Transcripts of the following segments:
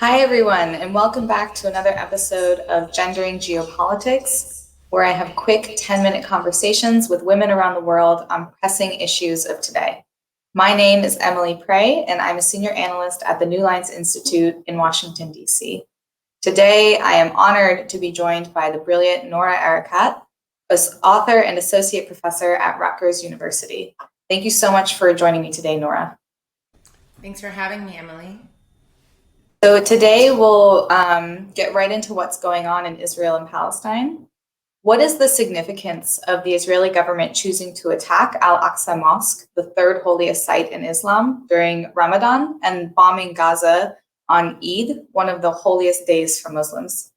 Hi, everyone, and welcome back to another episode of Gendering Geopolitics, where I have quick 10-minute conversations with women around the world on pressing issues of today. My name is Emily Prey, and I'm a senior analyst at the New Lines Institute in Washington, D.C. Today, I am honored to be joined by the brilliant Noura Erakat, author and associate professor at Rutgers University. Thank you so much for joining me today, Noura. Thanks for having me, Emily. So today we'll get right into what's going on in Israel and Palestine. What is the significance of the Israeli government choosing to attack Al-Aqsa Mosque, the third holiest site in Islam, during Ramadan, and bombing Gaza on Eid, one of the holiest days for Muslims?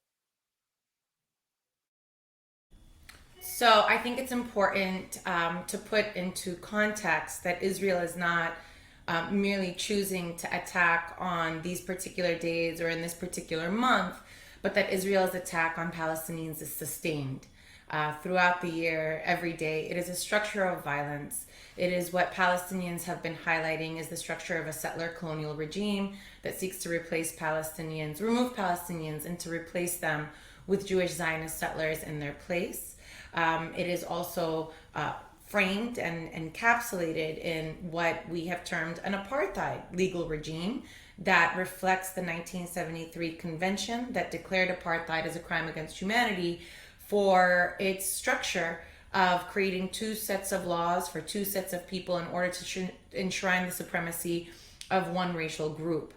So I think it's important to put into context that Israel is not merely choosing to attack on these particular days or in this particular month, but that Israel's attack on Palestinians is sustained throughout the year, every day. It is a structure of violence. It is what Palestinians have been highlighting as the structure of a settler colonial regime that seeks to replace Palestinians, remove Palestinians, and to replace them with Jewish Zionist settlers in their place. It is also framed and encapsulated in what we have termed an apartheid legal regime that reflects the 1973 convention that declared apartheid as a crime against humanity for its structure of creating two sets of laws for two sets of people in order to enshrine the supremacy of one racial group.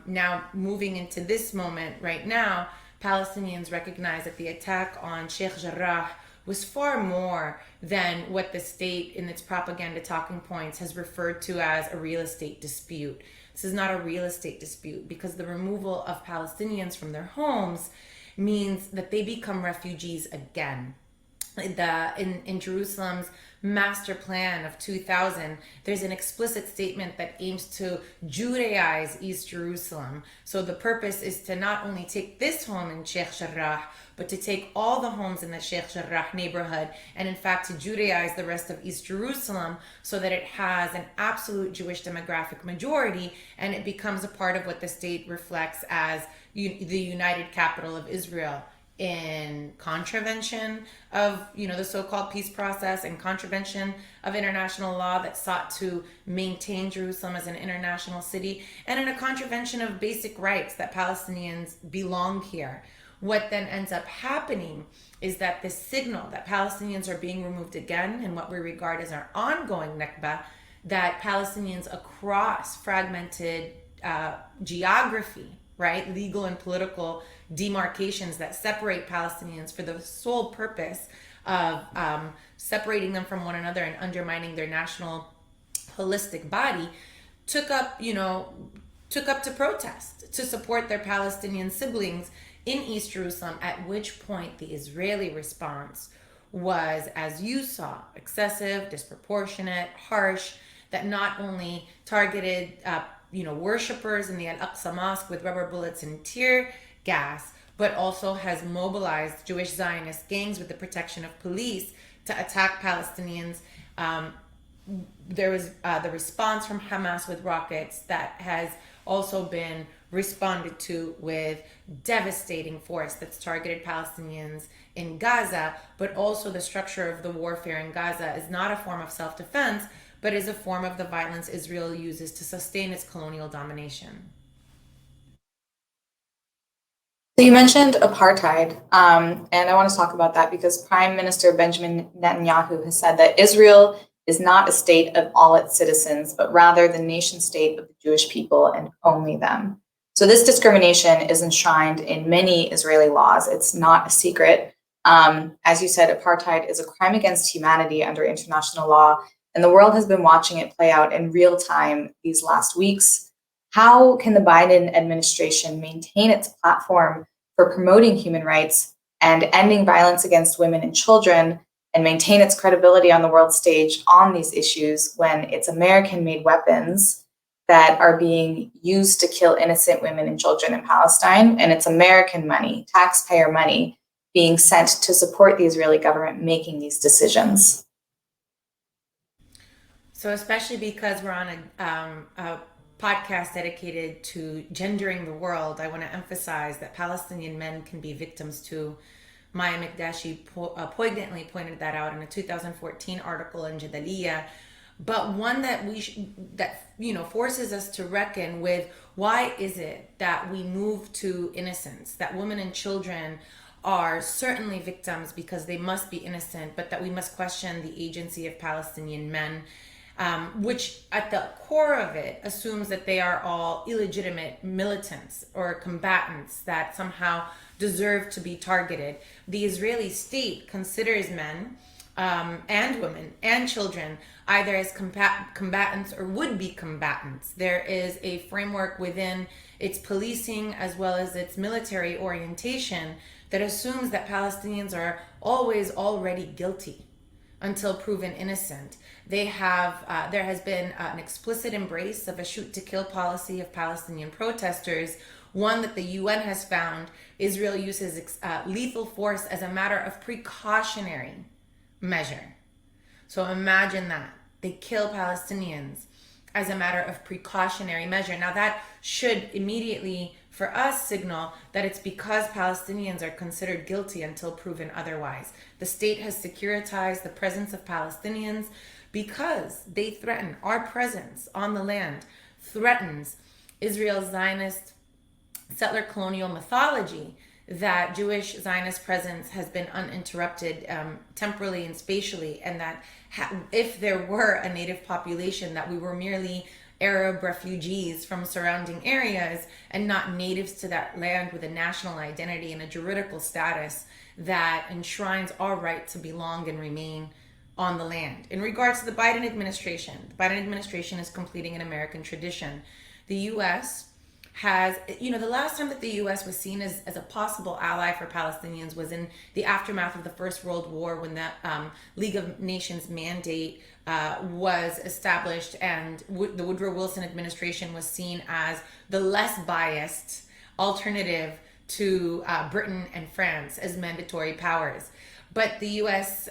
Now, moving into this moment right now, Palestinians recognize that the attack on Sheikh Jarrah was far more than what the state in its propaganda talking points has referred to as a real estate dispute. This is not a real estate dispute because the removal of Palestinians from their homes means that they become refugees again. In Jerusalem's master plan of 2000, there's an explicit statement that aims to Judaize East Jerusalem. So the purpose is to not only take this home in Sheikh Jarrah, but to take all the homes in the Sheikh Jarrah neighborhood and in fact to Judaize the rest of East Jerusalem so that it has an absolute Jewish demographic majority and it becomes a part of what the state reflects as the united capital of Israel, in contravention of the so-called peace process and contravention of international law that sought to maintain Jerusalem as an international city, and in a contravention of basic rights that Palestinians belong here. What then ends up happening is that this signal that Palestinians are being removed again in what we regard as our ongoing Nakba, that Palestinians across fragmented geography, right, legal and political demarcations that separate Palestinians for the sole purpose of separating them from one another and undermining their national holistic body, took up to protest to support their Palestinian siblings in East Jerusalem, at which point the Israeli response was, as you saw, excessive, disproportionate, harsh, that not only targeted worshippers in the Al-Aqsa Mosque with rubber bullets and tear gas, but also has mobilized Jewish Zionist gangs with the protection of police to attack Palestinians. There was the response from Hamas with rockets that has also been responded to with devastating force that's targeted Palestinians in Gaza, but also the structure of the warfare in Gaza is not a form of self-defense, but is a form of the violence Israel uses to sustain its colonial domination. So you mentioned apartheid, and I want to talk about that because Prime Minister Benjamin Netanyahu has said that Israel is not a state of all its citizens, but rather the nation state of the Jewish people and only them. So this discrimination is enshrined in many Israeli laws. It's not a secret. As you said, apartheid is a crime against humanity under international law, and the world has been watching it play out in real time these last weeks. How can the Biden administration maintain its platform for promoting human rights and ending violence against women and children and maintain its credibility on the world stage on these issues when it's American-made weapons that are being used to kill innocent women and children in Palestine, and it's American money, taxpayer money, being sent to support the Israeli government making these decisions? So especially because we're on a podcast dedicated to gendering the world, I want to emphasize that Palestinian men can be victims too. Maya Mikdashi poignantly pointed that out in a 2014 article in Jadaliya, but one that forces us to reckon with why is it that we move to innocence, that women and children are certainly victims because they must be innocent, but that we must question the agency of Palestinian men, which at the core of it assumes that they are all illegitimate militants or combatants that somehow deserve to be targeted. The Israeli state considers men and women and children either as combatants or would-be combatants. There is a framework within its policing as well as its military orientation that assumes that Palestinians are always already guilty until proven innocent. There has been an explicit embrace of a shoot-to-kill policy of Palestinian protesters, one that the UN has found Israel uses lethal force as a matter of precautionary measure. So imagine that. They kill Palestinians as a matter of precautionary measure. Now that should immediately, for us, signal that it's because Palestinians are considered guilty until proven otherwise. The state has securitized the presence of Palestinians because they threaten our presence on the land, threatens Israel's Zionist settler colonial mythology that Jewish Zionist presence has been uninterrupted temporally and spatially, and that if there were a native population, that we were merely Arab refugees from surrounding areas and not natives to that land with a national identity and a juridical status that enshrines our right to belong and remain on the land. In regards to the Biden administration is completing an American tradition. The U.S. has, the last time that the U.S. was seen as a possible ally for Palestinians was in the aftermath of the First World War, when the League of Nations mandate was established, and the Woodrow Wilson administration was seen as the less biased alternative to Britain and France as mandatory powers. But the U.S.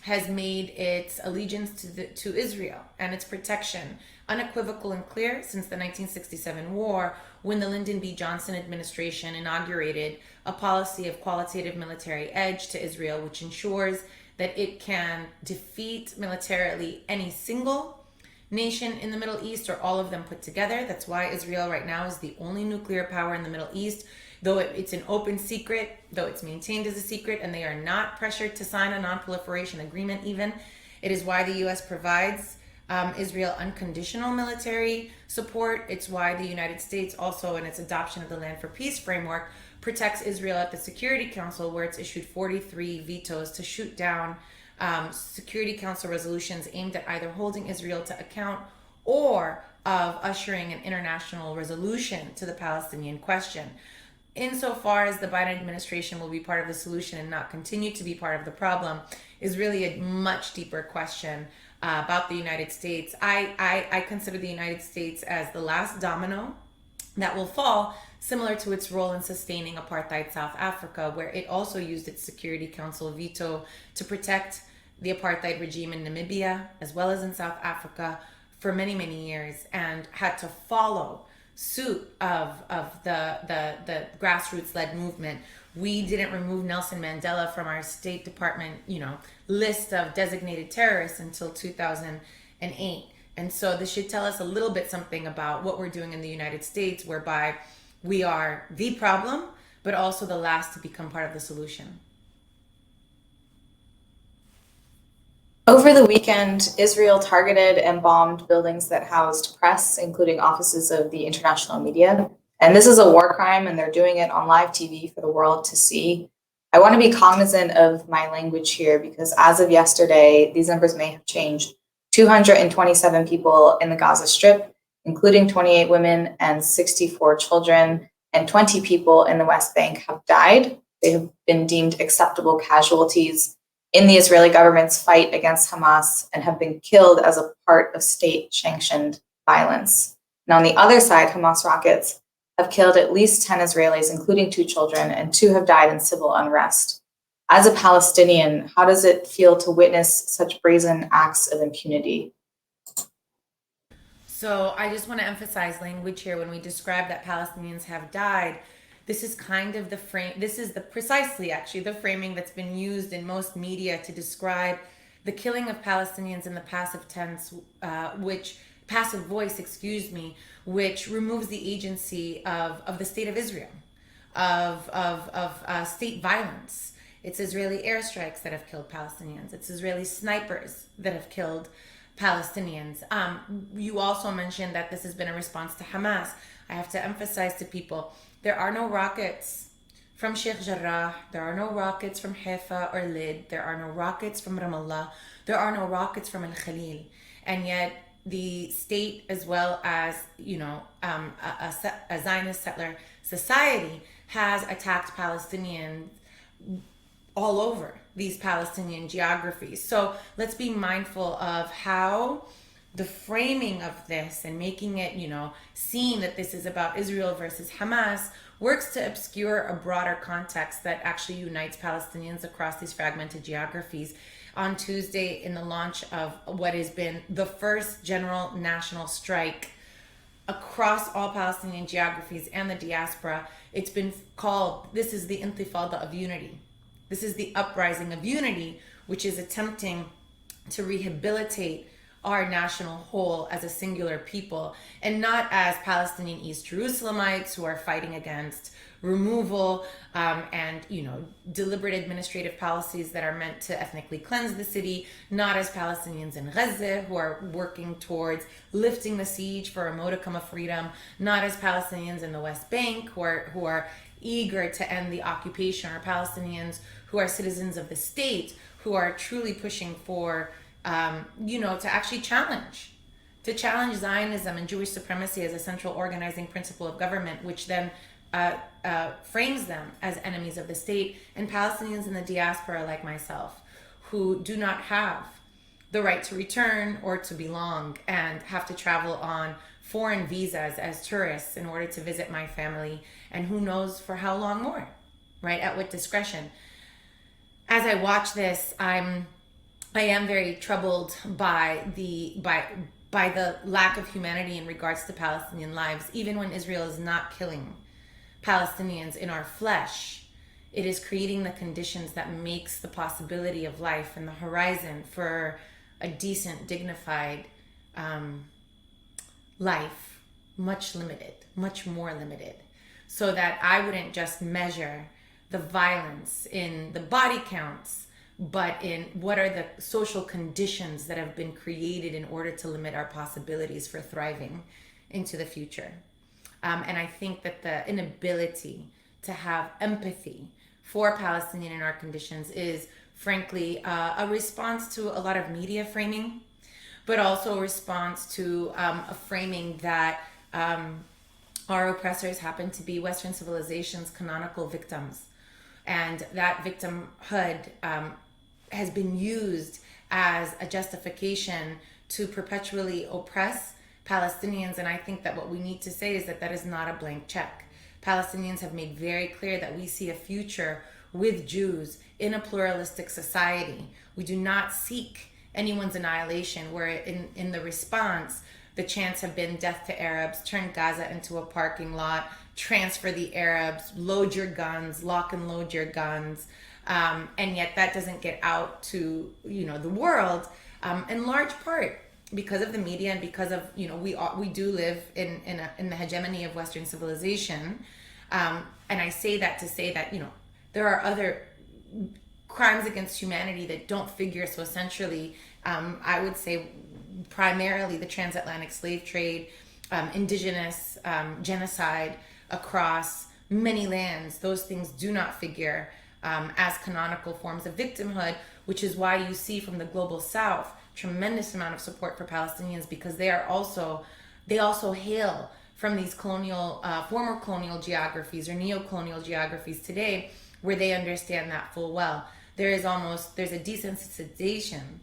has made its allegiance to Israel and its protection unequivocal and clear since the 1967 war, when the Lyndon B. Johnson administration inaugurated a policy of qualitative military edge to Israel, which ensures that it can defeat militarily any single nation in the Middle East or all of them put together. That's why Israel right now is the only nuclear power in the Middle East, though it's an open secret, though it's maintained as a secret, and they are not pressured to sign a non-proliferation agreement even. It is why the U.S. provides Israel unconditional military support. It's why the United States also, in its adoption of the Land for Peace framework, protects Israel at the Security Council, where it's issued 43 vetoes to shoot down Security Council resolutions aimed at either holding Israel to account or of ushering an international resolution to the Palestinian question. Insofar as the Biden administration will be part of the solution and not continue to be part of the problem is really a much deeper question about the United States. I consider the United States as the last domino that will fall, similar to its role in sustaining apartheid South Africa, where it also used its Security Council veto to protect the apartheid regime in Namibia as well as in South Africa for many, many years, and had to follow suit of the grassroots-led movement. We didn't remove Nelson Mandela from our State Department, list of designated terrorists until 2008. And so this should tell us a little bit something about what we're doing in the United States, whereby we are the problem, but also the last to become part of the solution. Over the weekend, Israel targeted and bombed buildings that housed press, including offices of the international media. And this is a war crime, and they're doing it on live TV for the world to see. I want to be cognizant of my language here because as of yesterday, these numbers may have changed. 227 people in the Gaza Strip, including 28 women and 64 children, and 20 people in the West Bank have died. They have been deemed acceptable casualties in the Israeli government's fight against Hamas and have been killed as a part of state-sanctioned violence. And on the other side, Hamas rockets have killed at least 10 Israelis, including 2 children, and 2 have died in civil unrest. As a Palestinian, how does it feel to witness such brazen acts of impunity? So I just want to emphasize language here when we describe that Palestinians have died. This is kind of the frame, this is the precisely actually the framing that's been used in most media to describe the killing of Palestinians in the passive tense, which passive voice, excuse me, which removes the agency of the state of Israel, of state violence. It's Israeli airstrikes that have killed Palestinians. It's Israeli snipers that have killed Palestinians. You also mentioned that this has been a response to Hamas. I have to emphasize to people, there are no rockets from Sheikh Jarrah. There are no rockets from Haifa or Lid. There are no rockets from Ramallah. There are no rockets from Al Khalil. And yet the state, as well as, a Zionist settler society, has attacked Palestinians all over these Palestinian geographies. So let's be mindful of how the framing of this and making it, seeing that this is about Israel versus Hamas works to obscure a broader context that actually unites Palestinians across these fragmented geographies. On Tuesday, in the launch of what has been the first general national strike across all Palestinian geographies and the diaspora, it's been called, this is the Intifada of unity. This is the uprising of unity, which is attempting to rehabilitate our national whole as a singular people, and not as Palestinian East Jerusalemites who are fighting against removal and deliberate administrative policies that are meant to ethnically cleanse the city, not as Palestinians in Gaza who are working towards lifting the siege for a modicum of freedom, not as Palestinians in the West Bank who are eager to end the occupation, or Palestinians who are citizens of the state who are truly pushing for to actually challenge Zionism and Jewish supremacy as a central organizing principle of government, which then frames them as enemies of the state, and Palestinians in the diaspora like myself, who do not have the right to return or to belong and have to travel on foreign visas as tourists in order to visit my family, and who knows for how long more, right? At what discretion. As I watch this, I am very troubled by the lack of humanity in regards to Palestinian lives. Even when Israel is not killing Palestinians in our flesh, it is creating the conditions that makes the possibility of life and the horizon for a decent, dignified life much limited, much more limited, so that I wouldn't just measure the violence in the body counts, but in what are the social conditions that have been created in order to limit our possibilities for thriving into the future. And I think that the inability to have empathy for Palestinian in our conditions is frankly a response to a lot of media framing, but also a response to a framing that our oppressors happen to be Western civilization's canonical victims. And that victimhood has been used as a justification to perpetually oppress Palestinians. And I think that what we need to say is that that is not a blank check. Palestinians have made very clear that we see a future with Jews in a pluralistic society. We do not seek anyone's annihilation, where in the response, the chants have been death to Arabs, turn Gaza into a parking lot, transfer the Arabs, load your guns, lock and load your guns. And yet that doesn't get out to, the world, in large part because of the media and because of, we do live in the hegemony of Western civilization. And I say that to say that, there are other crimes against humanity that don't figure so centrally. I would say primarily the transatlantic slave trade, indigenous genocide across many lands. Those things do not figure as canonical forms of victimhood, which is why you see from the global South tremendous amount of support for Palestinians, because they also hail from these colonial, former colonial geographies or neo-colonial geographies today, where they understand that full well. There's a desensitization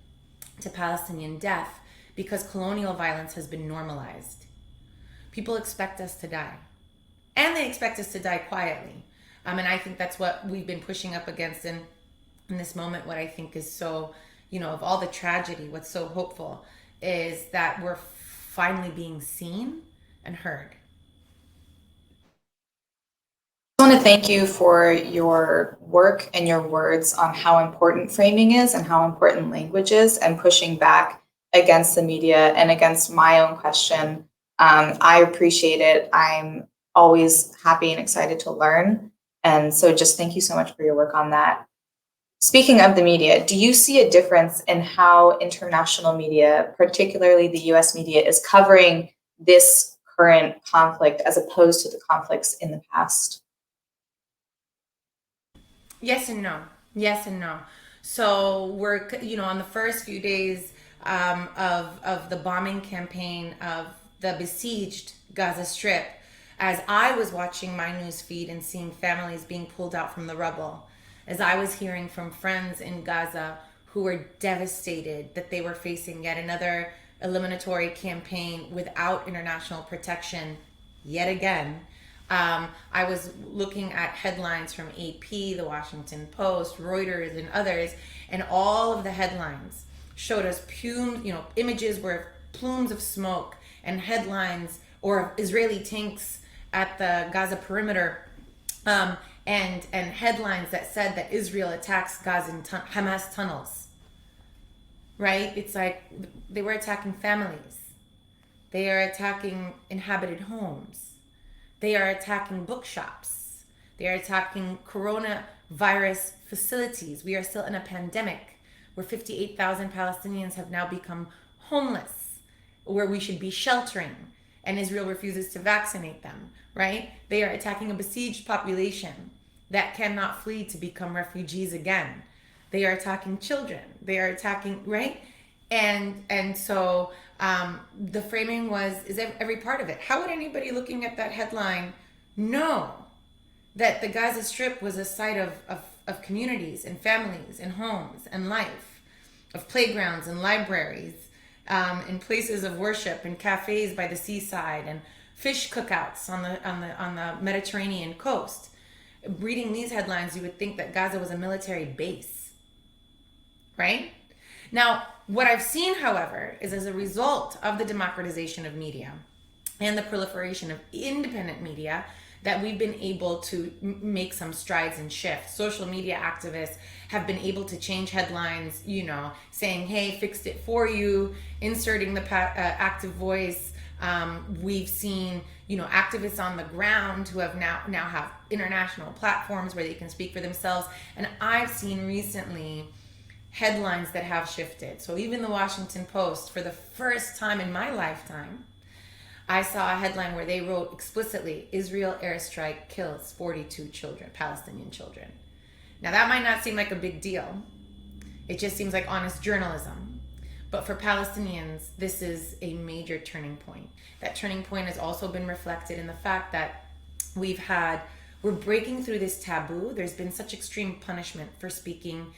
to Palestinian death because colonial violence has been normalized. People expect us to die, and they expect us to die quietly. And I think that's what we've been pushing up against in this moment. What I think is so, of all the tragedy, what's so hopeful is that we're finally being seen and heard. I want to thank you for your work and your words on how important framing is and how important language is and pushing back against the media and against my own question. I appreciate it. I'm always happy and excited to learn. And so just thank you so much for your work on that. Speaking of the media, do you see a difference in how international media, particularly the US media, is covering this current conflict as opposed to the conflicts in the past? Yes and no. Yes and no. So we're, on the first few days of the bombing campaign of the besieged Gaza Strip, as I was watching my news feed and seeing families being pulled out from the rubble, as I was hearing from friends in Gaza who were devastated that they were facing yet another eliminatory campaign without international protection yet again. I was looking at headlines from AP, the Washington Post, Reuters, and others, and all of the headlines showed us images where plumes of smoke and headlines or Israeli tanks at the Gaza perimeter, and headlines that said that Israel attacks Hamas tunnels. Right? It's like they were attacking families. They are attacking inhabited homes. They are attacking bookshops. They are attacking coronavirus facilities. We are still in a pandemic where 58,000 Palestinians have now become homeless, where we should be sheltering, and Israel refuses to vaccinate them, right? They are attacking a besieged population that cannot flee to become refugees again. They are attacking children. They are attacking, right? And so the framing is every part of it. How would anybody looking at that headline know that the Gaza Strip was a site of communities and families and homes and life, of playgrounds and libraries, and places of worship and cafes by the seaside and fish cookouts on the Mediterranean coast? Reading these headlines, you would think that Gaza was a military base, right? Now, what I've seen, however, is as a result of the democratization of media and the proliferation of independent media that we've been able to make some strides and shifts. Social media activists have been able to change headlines, saying, hey, fixed it for you, inserting the active voice. We've seen, activists on the ground who have now have international platforms where they can speak for themselves. And I've seen recently headlines that have shifted. So even the Washington Post, for the first time in my lifetime, I saw a headline where they wrote explicitly, Israel airstrike kills 42 children, Palestinian children. Now that might not seem like a big deal. It just seems like honest journalism. But for Palestinians, this is a major turning point. That turning point has also been reflected in the fact that we're breaking through this taboo. There's been such extreme punishment for speaking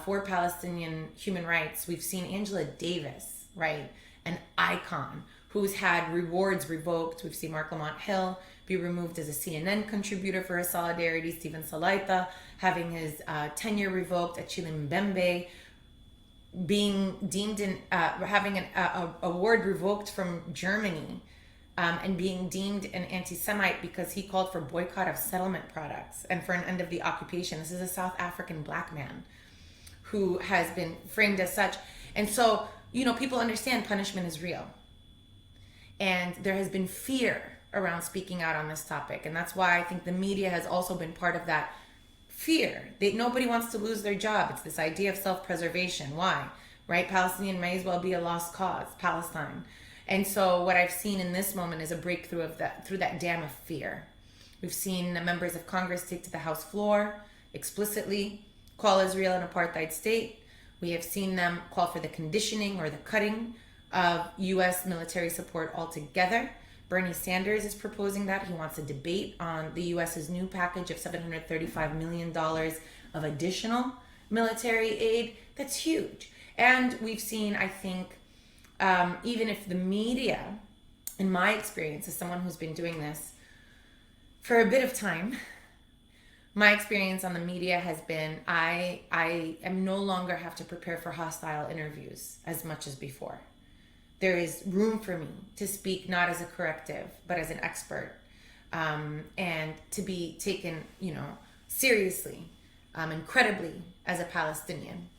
for Palestinian human rights. We've seen Angela Davis, right, an icon who's had rewards revoked. We've seen Mark Lamont Hill be removed as a CNN contributor for his solidarity. Stephen Salaita having his tenure revoked. Achille Mbembe being deemed having an award revoked from Germany, and being deemed an anti-Semite because he called for boycott of settlement products and for an end of the occupation. This is a South African black man who has been framed as such. And so, people understand punishment is real. And there has been fear around speaking out on this topic. And that's why I think the media has also been part of that fear. Nobody wants to lose their job. It's this idea of self-preservation. Why? Right? Palestinian may as well be a lost cause, Palestine. And so what I've seen in this moment is a breakthrough of that through that dam of fear. We've seen members of Congress take to the House floor explicitly call Israel an apartheid state. We have seen them call for the conditioning or the cutting of U.S. military support altogether. Bernie Sanders is proposing that. He wants a debate on the U.S.'s new package of $735 million of additional military aid. That's huge. And we've seen, I think, even if the media, in my experience as someone who's been doing this for a bit of time, my experience on the media has been I am no longer have to prepare for hostile interviews as much as before. there is room for me to speak not as a corrective, but as an expert, and to be taken, seriously, incredibly as a Palestinian.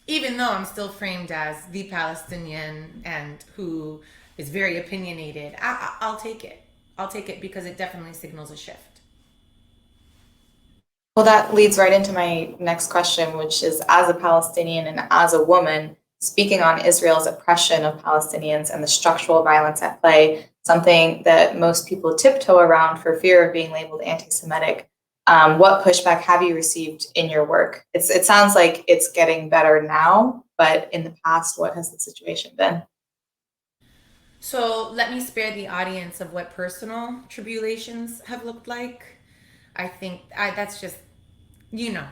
Even though I'm still framed as the Palestinian and who is very opinionated, I'll take it. I'll take it because it definitely signals a shift. Well, that leads right into my next question, which is, as a Palestinian and as a woman, speaking on Israel's oppression of Palestinians and the structural violence at play, something that most people tiptoe around for fear of being labeled anti-Semitic. What pushback have you received in your work? It sounds like it's getting better now, but in the past, what has the situation been? So let me spare the audience of what personal tribulations have looked like. I think that's just, you know,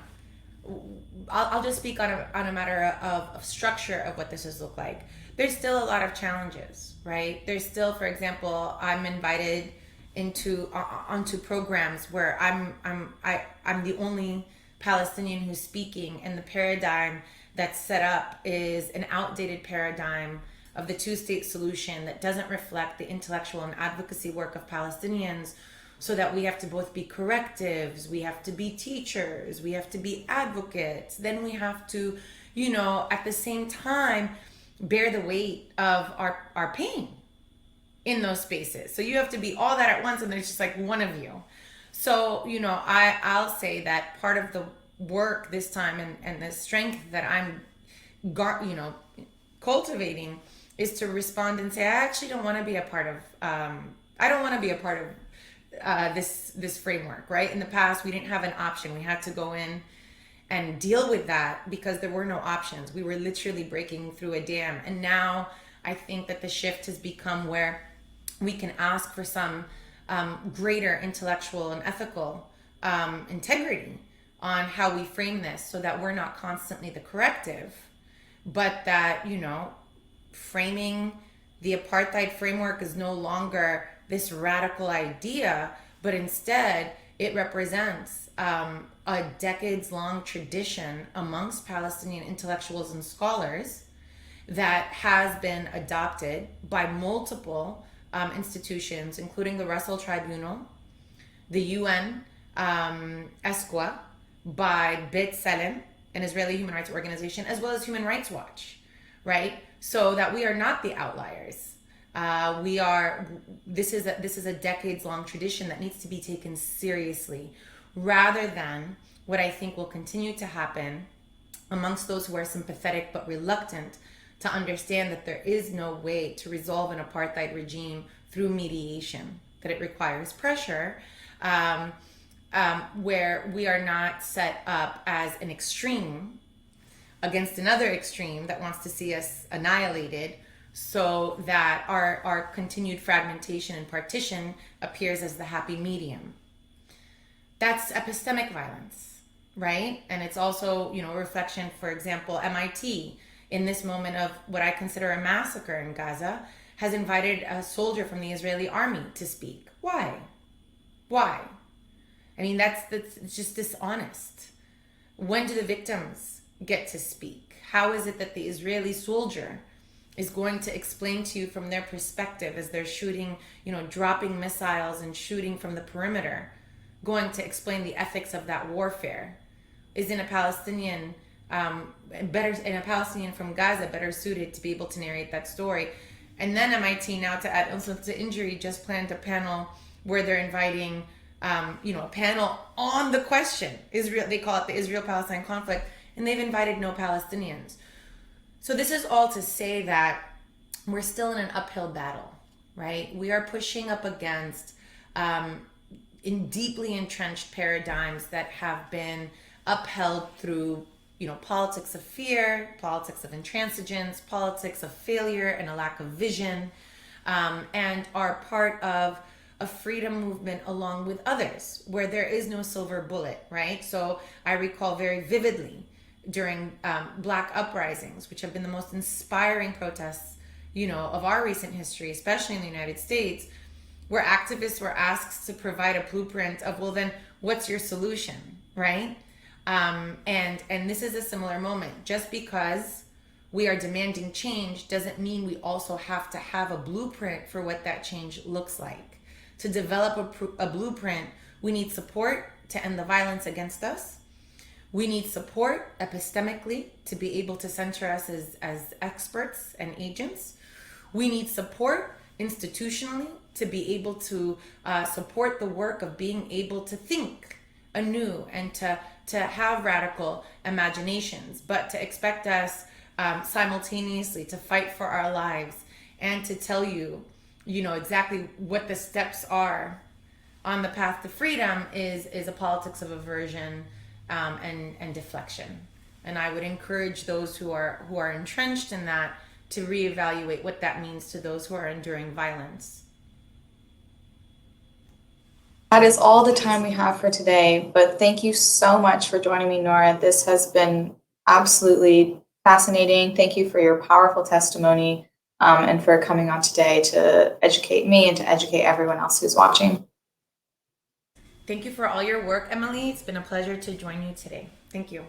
I'll just speak on a matter of structure of what this has looked like. There's still a lot of challenges, right? There's still, for example, I'm invited onto programs where I'm the only Palestinian who's speaking, and the paradigm that's set up is an outdated paradigm of the two-state solution that doesn't reflect the intellectual and advocacy work of Palestinians, so that we have to both be correctives, we have to be teachers, we have to be advocates, then we have to, at the same time, bear the weight of our pain in those spaces. So you have to be all that at once, and there's just like one of you. So, I'll say that part of the work this time, and the strength that I'm, cultivating, is to respond and say, I actually don't want to be a part of, I don't want to be a part of this framework, right? In the past, we didn't have an option. We had to go in and deal with that because there were no options. We were literally breaking through a dam. And now I think that the shift has become where we can ask for some greater intellectual and ethical integrity on how we frame this, so that we're not constantly the corrective, but that, framing the apartheid framework is no longer this radical idea, but instead it represents a decades-long tradition amongst Palestinian intellectuals and scholars that has been adopted by multiple institutions, including the Russell Tribunal, the UN, ESCWA, by B'Tselem, an Israeli human rights organization, as well as Human Rights Watch, right? So that we are not the outliers. This is a decades-long tradition that needs to be taken seriously, rather than what I think will continue to happen amongst those who are sympathetic but reluctant to understand that there is no way to resolve an apartheid regime through mediation, that it requires pressure, where we are not set up as an extreme against another extreme that wants to see us annihilated, so that our continued fragmentation and partition appears as the happy medium. That's epistemic violence, right? And it's also, a reflection, for example, MIT, in this moment of what I consider a massacre in Gaza, has invited a soldier from the Israeli army to speak. Why? I mean, that's just dishonest. When do the victims get to speak? How is it that the Israeli soldier is going to explain to you from their perspective as they're shooting, dropping missiles and shooting from the perimeter, going to explain the ethics of that warfare? Isn't a Palestinian from Gaza better suited to be able to narrate that story? And then MIT, now to add insult to injury, just planned a panel where they're inviting, a panel on the question, Israel. They call it the Israel-Palestine conflict, and they've invited no Palestinians. So this is all to say that we're still in an uphill battle, right? We are pushing up against in deeply entrenched paradigms that have been upheld through, politics of fear, politics of intransigence, politics of failure and a lack of vision, and are part of a freedom movement along with others where there is no silver bullet, right? So I recall very vividly during Black uprisings, which have been the most inspiring protests, of our recent history, especially in the United States, where activists were asked to provide a blueprint of, well, then what's your solution, right? And this is a similar moment. Just because we are demanding change doesn't mean we also have to have a blueprint for what that change looks like. To develop a blueprint, we need support to end the violence against us. We need support epistemically to be able to center us as experts and agents. We need support institutionally to be able to support the work of being able to think anew and to have radical imaginations, but to expect us simultaneously to fight for our lives and to tell you, exactly what the steps are on the path to freedom is a politics of aversion and deflection. And I would encourage those who are entrenched in that to reevaluate what that means to those who are enduring violence. That is all the time we have for today, but thank you so much for joining me, Noura. This has been absolutely fascinating. Thank you for your powerful testimony and for coming on today to educate me and to educate everyone else who's watching. Thank you for all your work, Emily. It's been a pleasure to join you today. Thank you.